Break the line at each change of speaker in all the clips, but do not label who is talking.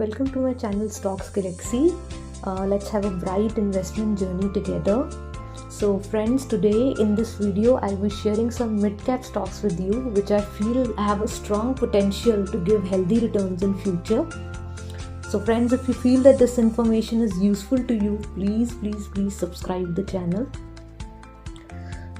welcome to my channel Stocks Galaxy. Let's have a bright investment journey together. So friends, today in this video I'll be sharing some mid-cap stocks with you which I feel have a strong potential to give healthy returns in future. So friends, if you feel that this information is useful to you, please subscribe the channel.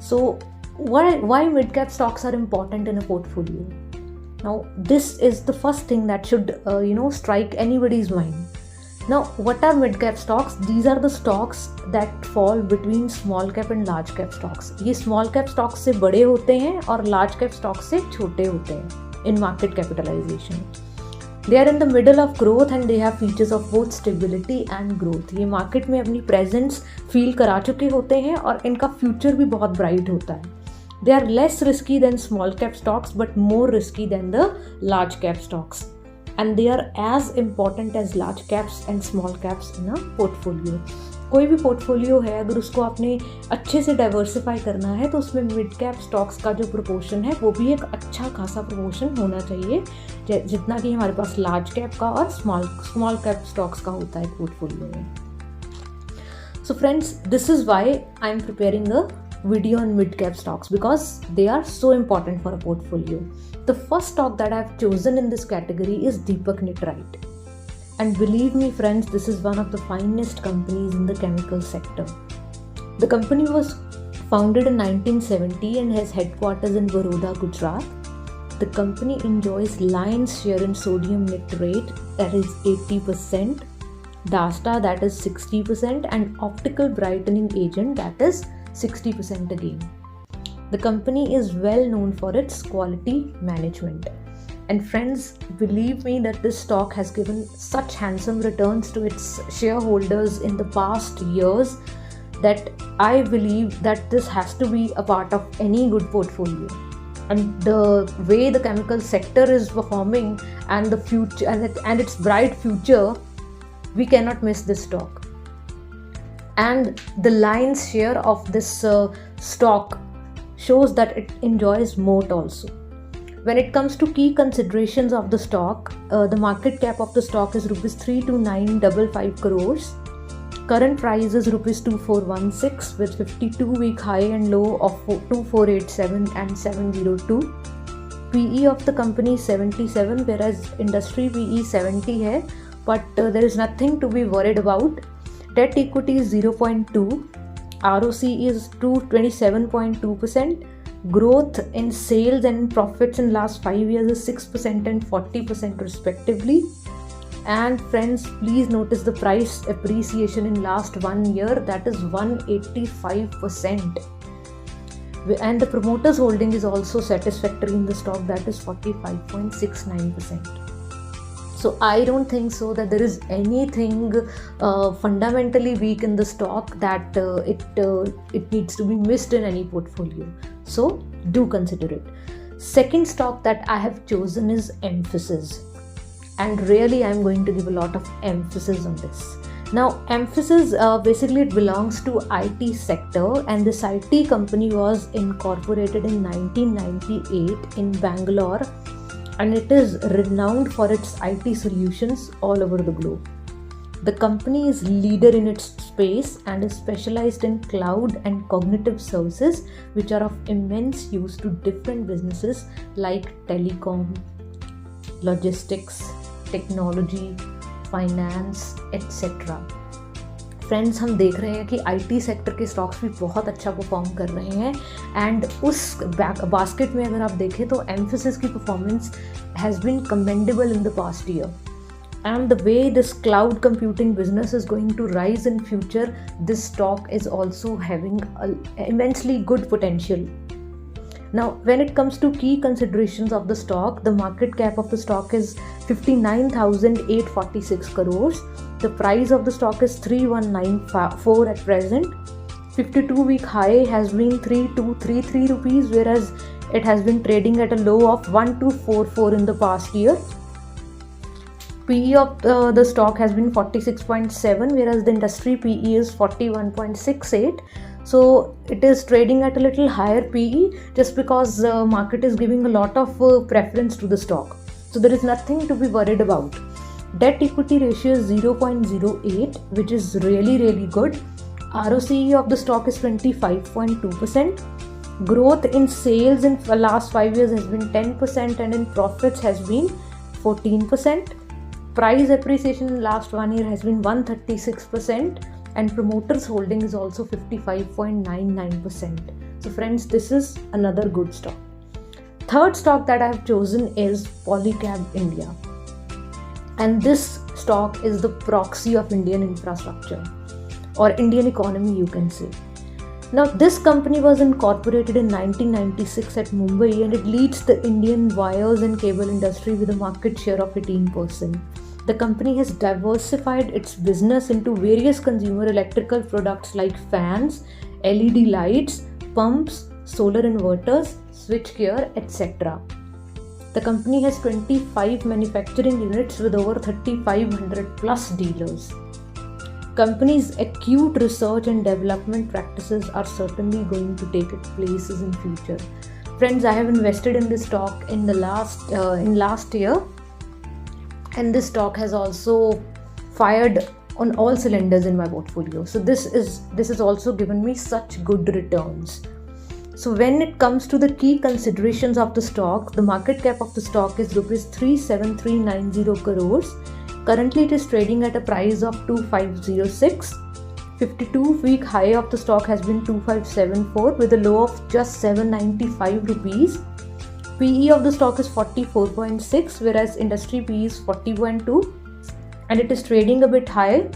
So why mid-cap stocks are important in a portfolio? Now, this is the first thing that should strike anybody's mind. Now, what are mid-cap stocks? These are the stocks that fall between small cap and large cap stocks. ये small cap stocks से बड़े होते हैं और large cap stocks से छोटे होते हैं in market capitalization. They are in the middle of growth and they have features of both stability and growth. ये market में अपनी presence feel करा चुके होते हैं और इनका future भी बहुत bright होता है. They are less risky than small cap stocks but more risky than the large cap stocks. And they are as important as large caps and small caps in a portfolio. कोई भी portfolio है, अगर उसको आपने अच्छे से diversify करना है तो उसमें mid cap stocks का जो proportion है वो भी एक अच्छा खासा proportion होना चाहिए जितना कि हमारे पास large cap का और small cap stocks का होता है portfolio में. So friends, this is why I am preparing a video on mid-cap stocks because they are so important for a portfolio. The first stock that I have chosen in this category is Deepak Nitrite. And believe me friends, this is one of the finest companies in the chemical sector. The company was founded in 1970 and has headquarters in Baroda, Gujarat. The company enjoys lion's share in sodium nitrate, that is 80%, DASTA, that is 60%, and optical brightening agent, that is 60% again. The company is well known for its quality management. And friends, believe me that this stock has given such handsome returns to its shareholders in the past years that I believe that this has to be a part of any good portfolio. And the way the chemical sector is performing and the future and its bright future, we cannot miss this stock. And the lion's share of this stock shows that it enjoys moat also. When it comes to key considerations of the stock, the market cap of the stock is rupees 32955 crores. Current price is rupees 2416 with 52-week high and low of 2487 and 702. PE of the company is 77, whereas industry PE 70 hai, but there is nothing to be worried about. Debt equity is 0.2, ROC is 27.2%, growth in sales and profits in last 5 years is 6% and 40% respectively. And friends, please notice the price appreciation in last 1 year, that is 185%. And the promoters holding is also satisfactory in the stock, that is 45.69%. So I don't think so that there is anything fundamentally weak in the stock that it needs to be missed in any portfolio. So do consider it. Second stock that I have chosen is Mphasis. And really I'm going to give a lot of emphasis on this. Now Mphasis, basically it belongs to IT sector, and this IT company was incorporated in 1998 in Bangalore. And it is renowned for its IT solutions all over the globe. The company is leader in its space and is specialized in cloud and cognitive services which are of immense use to different businesses like telecom, logistics, technology, finance, etc. Friends, हम देख रहे हैं कि IT sector के stocks भी बहुत अच्छा perform कर रहे हैं एंड उस बास्केट में अगर आप देखें तो एम्फेसिस की performance has been commendable in the past year. And the way this cloud computing business is going to rise in future, this stock is also having immensely good potential. Now, when it comes to key considerations of the stock, the market cap of the stock is 59,846 crores. The price of the stock is 3194 at present. 52-week high has been 3233 rupees, whereas it has been trading at a low of 1244 in the past year. PE of the stock has been 46.7, whereas the industry PE is 41.68. So it is trading at a little higher PE just because the market is giving a lot of preference to the stock. So there is nothing to be worried about. Debt equity ratio is 0.08, which is really good. ROCE of the stock is 25.2%. Growth in sales in the last 5 years has been 10% and in profits has been 14%. Price appreciation in last 1 year has been 136% and promoters holding is also 55.99%. So friends, this is another good stock. Third stock that I have chosen is Polycab India. And this stock is the proxy of Indian infrastructure or Indian economy, you can say. Now, this company was incorporated in 1996 at Mumbai and it leads the Indian wires and cable industry with a market share of 18%. The company has diversified its business into various consumer electrical products like fans, LED lights, pumps, solar inverters, switchgear, etc. The company has 25 manufacturing units with over 3,500 plus dealers. Company's acute research and development practices are certainly going to take its places in future. Friends, I have invested in this stock in last year, and this stock has also fired on all cylinders in my portfolio. So this is also given me such good returns. So when it comes to the key considerations of the stock, the market cap of the stock is rupees 37390 crores. Currently it is trading at a price of 2506. 52-week high of the stock has been 2574 with a low of just 795 rupees. PE of the stock is 44.6 whereas industry PE is 40.2 and it is trading a bit high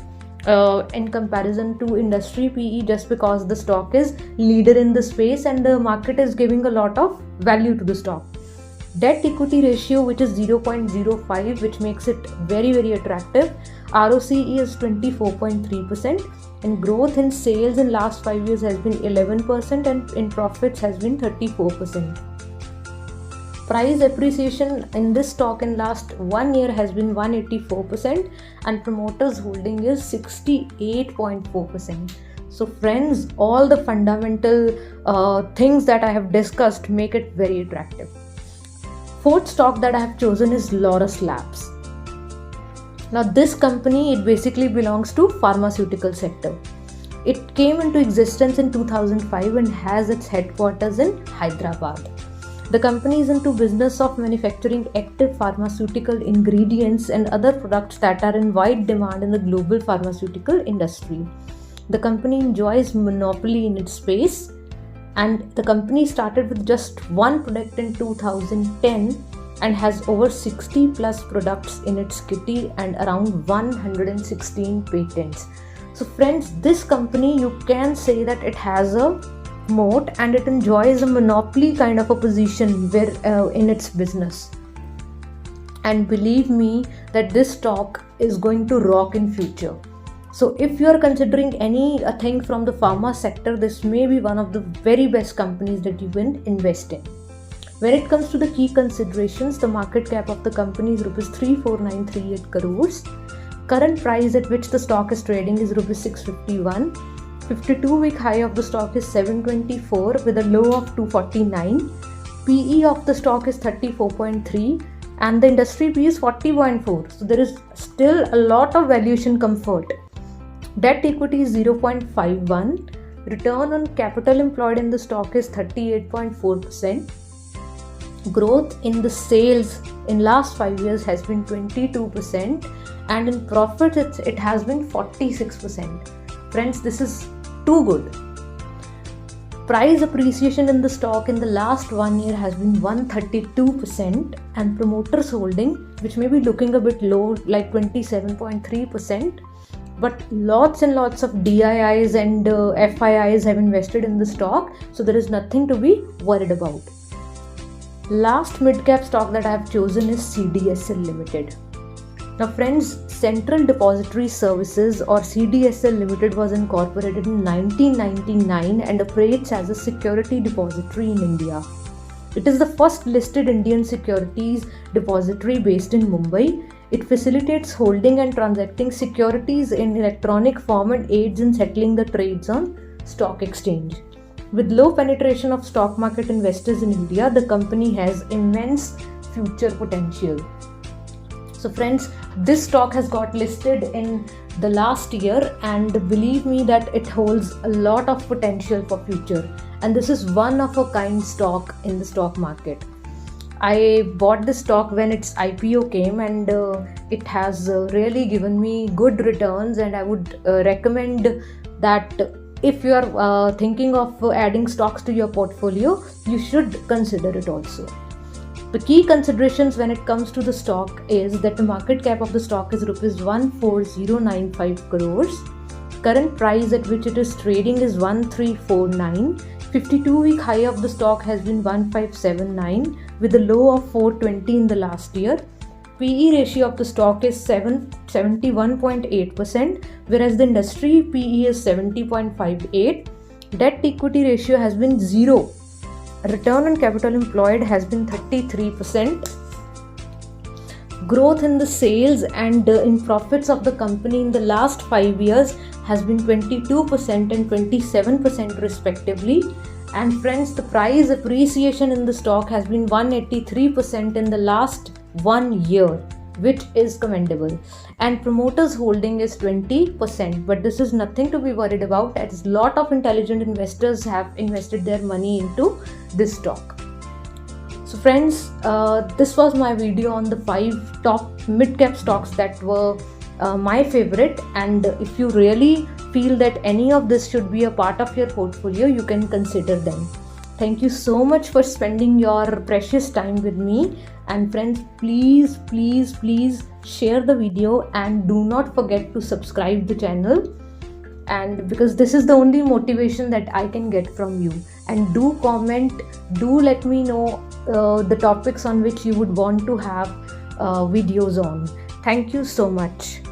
in comparison to industry PE just because the stock is leader in the space and the market is giving a lot of value to the stock. Debt equity ratio, which is 0.05, which makes it very attractive. ROCE is 24.3% and growth in sales in last 5 years has been 11% and in profits has been 34%. Price appreciation in this stock in last 1 year has been 184% and promoters holding is 68.4%. So friends, all the fundamental things that I have discussed make it very attractive. Fourth stock that I have chosen is Laurus Labs. Now this company, it basically belongs to pharmaceutical sector. It came into existence in 2005 and has its headquarters in Hyderabad. The company is into business of manufacturing active pharmaceutical ingredients and other products that are in wide demand in the global pharmaceutical industry. The company enjoys monopoly in its space and the company started with just one product in 2010 and has over 60 plus products in its kitty and around 116 patents. So friends, this company, you can say that it has a moat and it enjoys a monopoly kind of a position where in its business, and believe me that this stock is going to rock in future. So if you are considering anything from the pharma sector, this may be one of the very best companies that you can invest in. When it comes to the key considerations, the market cap of the company is rupees 34938 crores. Current price at which the stock is trading is rupees 651. 52-week high of the stock is 724 with a low of 249. PE of the stock is 34.3 and the industry PE is 40.4. So there is still a lot of valuation comfort. Debt equity is 0.51. Return on capital employed in the stock is 38.4%. Growth in the sales in last 5 years has been 22% and in profits it has been 46%. Friends, this is too good. Price appreciation in the stock in the last 1 year has been 132% and promoters holding, which may be looking a bit low, like 27.3%, but lots and lots of DIIs and FIIs have invested in the stock, so there is nothing to be worried about. Last mid-cap stock that I have chosen is CDSL Limited. Now friends, Central Depository Services or CDSL Limited was incorporated in 1999 and operates as a security depository in India. It is the first listed Indian securities depository based in Mumbai. It facilitates holding and transacting securities in electronic form and aids in settling the trades on stock exchange. With low penetration of stock market investors in India, the company has immense future potential. So friends, this stock has got listed in the last year, and believe me that it holds a lot of potential for future, and this is one of a kind stock in the stock market. I bought this stock when its IPO came, and it has really given me good returns, and I would recommend that if you are thinking of adding stocks to your portfolio, you should consider it also. The key considerations when it comes to the stock is that the market cap of the stock is rupees 14095 crores. Current price at which it is trading is 1349. 52-week high of the stock has been 1579 with a low of 420 in the last year. PE ratio of the stock is 71.8%, whereas the industry PE is 70.58. Debt equity ratio has been 0. Return on capital employed has been 33%. Growth in the sales and in profits of the company in the last 5 years has been 22% and 27% respectively. And friends, the price appreciation in the stock has been 183% in the last 1 year, which is commendable. And promoters holding is 20%, but this is nothing to be worried about, as a lot of intelligent investors have invested their money into this stock. So friends, this was my video on the 5 top mid-cap stocks that were my favorite, and if you really feel that any of this should be a part of your portfolio, you can consider them. Thank you so much for spending your precious time with me, and friends, please share the video and do not forget to subscribe the channel, and because this is the only motivation that I can get from you. And do comment, do let me know the topics on which you would want to have videos on. Thank you so much.